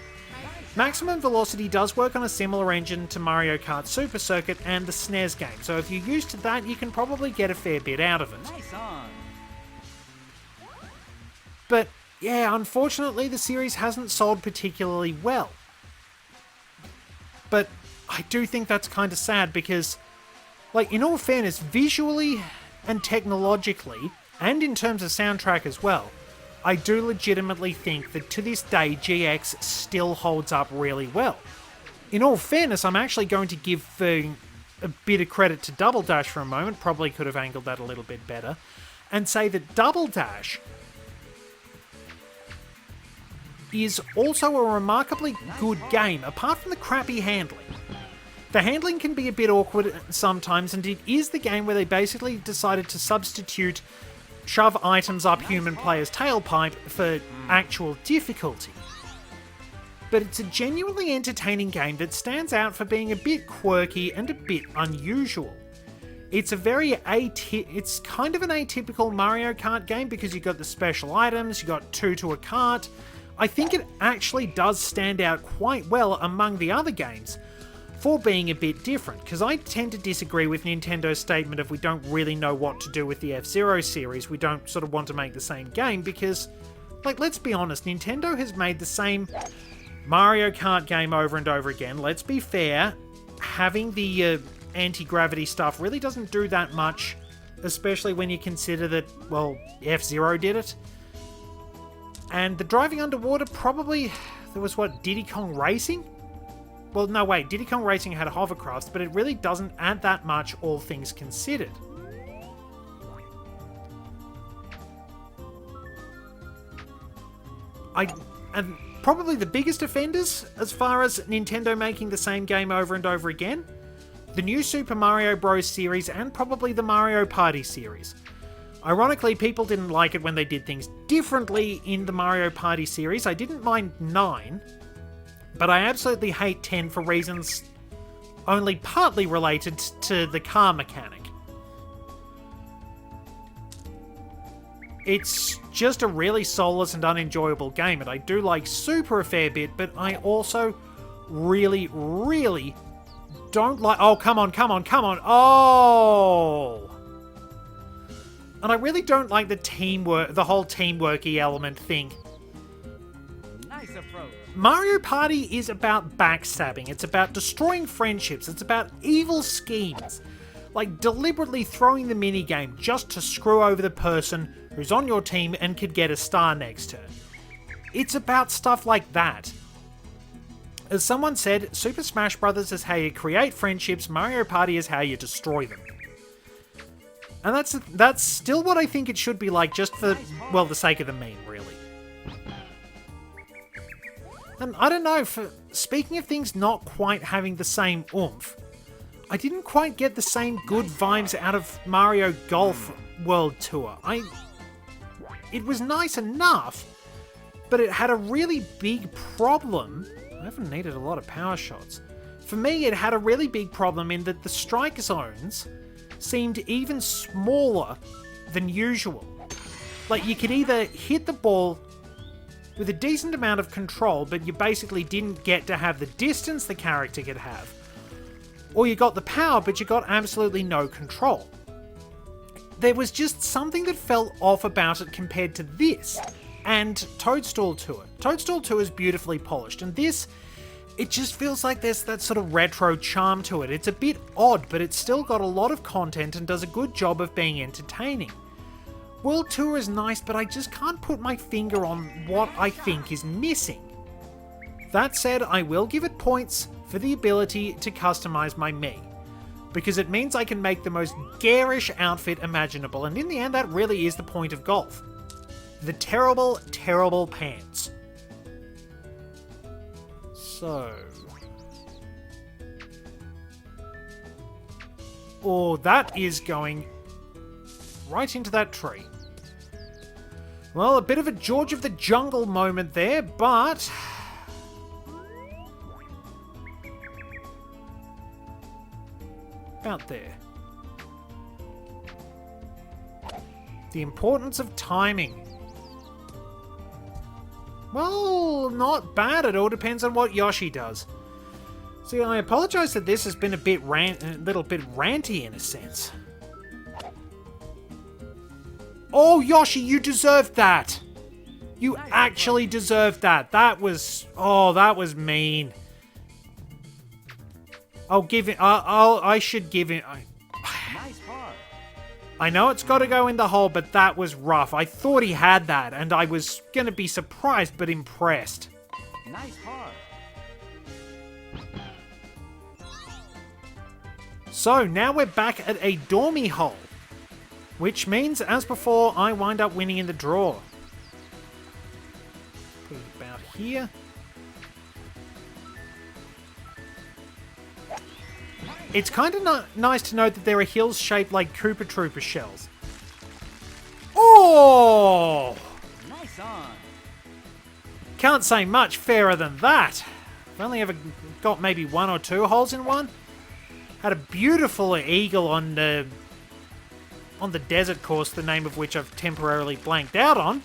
A: Maximum Velocity does work on a similar engine to Mario Kart Super Circuit and the SNES game, so if you're used to that, you can probably get a fair bit out of it.
B: Nice on.
A: But yeah, unfortunately the series hasn't sold particularly well. But I do think that's kind of sad because, like, in all fairness, visually and technologically, and in terms of soundtrack as well, I do legitimately think that to this day GX still holds up really well. In all fairness, I'm actually going to give a bit of credit to Double Dash for a moment, probably could have angled that a little bit better, and say that Double Dash is also a remarkably good game, apart from the crappy handling. The handling can be a bit awkward sometimes, and it is the game where they basically decided to substitute shove items up human players' tailpipe for actual difficulty. But it's a genuinely entertaining game that stands out for being a bit quirky and a bit unusual. It's it's kind of an atypical Mario Kart game because you've got the special items, you got 2 to a cart. I think it actually does stand out quite well among the other games for being a bit different, because I tend to disagree with Nintendo's statement of we don't really know what to do with the F-Zero series, we don't sort of want to make the same game, because, like, let's be honest, Nintendo has made the same Mario Kart game over and over again. Let's be fair, having the anti-gravity stuff really doesn't do that much, especially when you consider that, well, F-Zero did it. And the driving underwater, probably, there was what, Diddy Kong Racing? Well, no, wait, Diddy Kong Racing had hovercrafts, but it really doesn't add that much, all things considered. And probably the biggest offenders, as far as Nintendo making the same game over and over again, the new Super Mario Bros. Series and probably the Mario Party series. Ironically, people didn't like it when they did things differently in the Mario Party series. I didn't mind 9, but I absolutely hate 10 for reasons only partly related to the car mechanic. It's just a really soulless and unenjoyable game, and I do like Super a fair bit, but I also really, really don't like... Oh, come on. Oh! And I really don't like the teamwork, the whole teamworky element thing.
B: Nice approach.
A: Mario Party is about backstabbing. It's about destroying friendships. It's about evil schemes. Like deliberately throwing the minigame just to screw over the person who's on your team and could get a star next turn. It's about stuff like that. As someone said, Super Smash Bros. Is how you create friendships, Mario Party is how you destroy them. And that's still what I think it should be like, just for, well, the sake of the meme, really. And I don't know, speaking of things not quite having the same oomph, I didn't quite get the same good vibes out of Mario Golf World Tour. It was nice enough, but it had a really big problem. I haven't needed a lot of power shots. For me, it had a really big problem in that the strike zones seemed even smaller than usual. Like, you could either hit the ball with a decent amount of control, but you basically didn't get to have the distance the character could have, or you got the power, but you got absolutely no control. There was just something that felt off about it compared to this, and Toadstool Tour. Toadstool Tour is beautifully polished, and this, it just feels like there's that sort of retro charm to it. It's a bit odd, but it's still got a lot of content and does a good job of being entertaining. World Tour is nice, but I just can't put my finger on what I think is missing. That said, I will give it points for the ability to customize my Mii, because it means I can make the most garish outfit imaginable, and in the end that really is the point of golf. The terrible, terrible pants. So... oh, that is going right into that tree. Well, a bit of a George of the Jungle moment there, but... about there. The importance of timing. Well, not bad. It all depends on what Yoshi does. See, I apologise that this has been a little bit ranty in a sense. Oh, Yoshi, you deserved that! You actually deserved that. That was mean. I'll give it. I should give it.
B: Nice par.
A: I know it's got to go in the hole, but that was rough. I thought he had that, and I was going to be surprised but impressed.
B: Nice par.
A: So now we're back at a dormy hole, which means, as before, I wind up winning in the draw. Put it about here. It's kind of nice to note that there are hills shaped like Koopa Troopa shells. Oh!
B: Nice on.
A: Can't say much fairer than that. I've only ever got maybe 1 or 2 holes in one. Had a beautiful eagle on the desert course, the name of which I've temporarily blanked out on.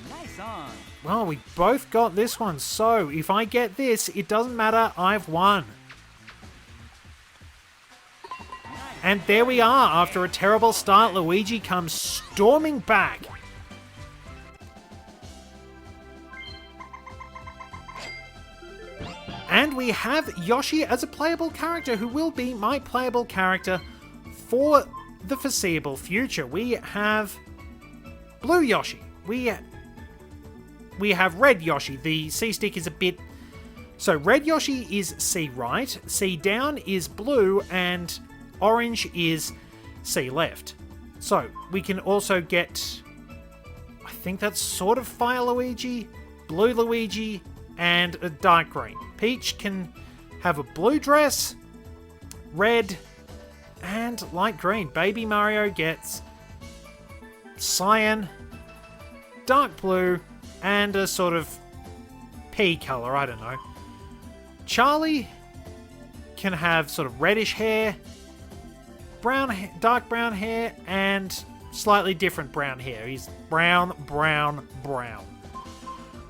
B: Nice on.
A: Well, we both got this one, so if I get this, it doesn't matter, I've won. And there we are, after a terrible start, Luigi comes storming back. And we have Yoshi as a playable character, who will be my playable character for the foreseeable future. We have Blue Yoshi. We have Red Yoshi. The C stick is a bit... So Red Yoshi is C right, C down is blue, and orange is C left. So we can also get... I think that's sort of Fire Luigi, Blue Luigi, and a dark green. Peach can have a blue dress, red, and light green. Baby Mario gets cyan, dark blue, and a sort of pea colour, I don't know. Charlie can have sort of reddish hair, dark brown hair, and slightly different brown hair. He's brown, brown, brown.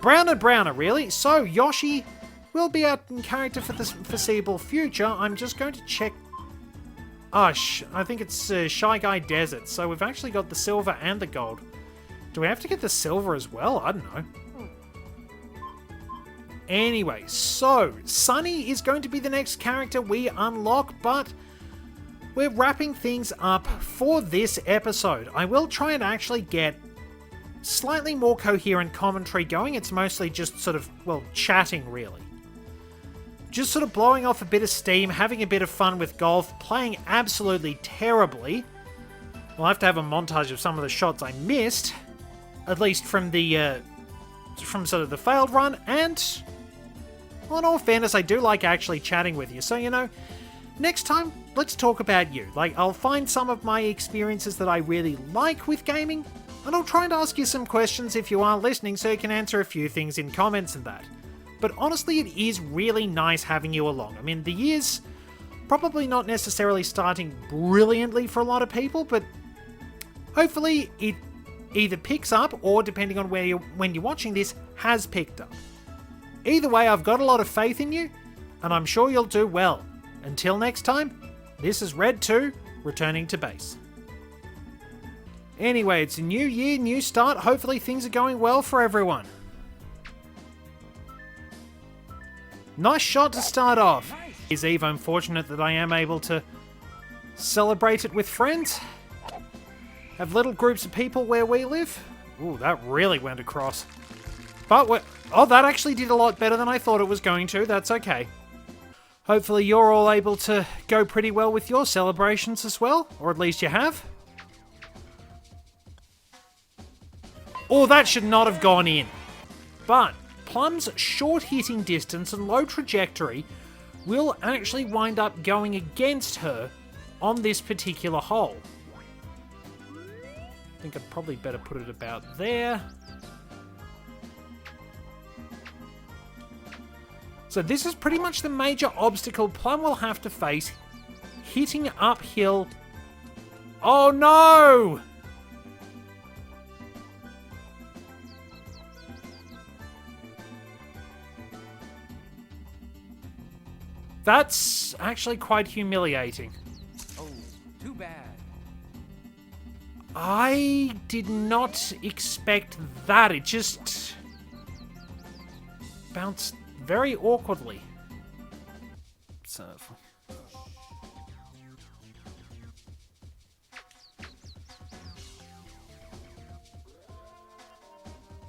A: Brown and browner, really. So, Yoshi will be our character for the foreseeable future. I'm just going to check... I think it's Shy Guy Desert. So we've actually got the silver and the gold. Do we have to get the silver as well? I don't know. Anyway, so Sunny is going to be the next character we unlock, but we're wrapping things up for this episode. I will try and actually get slightly more coherent commentary going. It's mostly just sort of, well, chatting really. Just sort of blowing off a bit of steam, having a bit of fun with golf, playing absolutely terribly. We'll have to have a montage of some of the shots I missed, at least from the, from sort of the failed run, and, well, in all fairness, I do like actually chatting with you, so, you know, next time, let's talk about you. Like, I'll find some of my experiences that I really like with gaming, and I'll try and ask you some questions if you are listening so you can answer a few things in comments and that. But honestly, it is really nice having you along. I mean, the year's probably not necessarily starting brilliantly for a lot of people, but hopefully it either picks up or, depending on when you're watching this, has picked up. Either way, I've got a lot of faith in you, and I'm sure you'll do well. Until next time, this is Red 2, returning to base. Anyway, it's a new year, new start. Hopefully things are going well for everyone. Nice shot to start off. Is Eve, I'm fortunate that I am able to celebrate it with friends. Have little groups of people where we live. Ooh, that really went across. But oh, that actually did a lot better than I thought it was going to. That's okay. Hopefully you're all able to go pretty well with your celebrations as well, or at least you have. Oh, that should not have gone in. But Plum's short hitting distance and low trajectory will actually wind up going against her on this particular hole. I think I'd probably better put it about there. So this is pretty much the major obstacle Plum will have to face, hitting uphill. Oh no! That's actually quite humiliating.
B: Oh, too bad.
A: I did not expect that. It just bounced very awkwardly. So...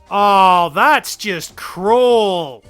A: Oh, that's just cruel.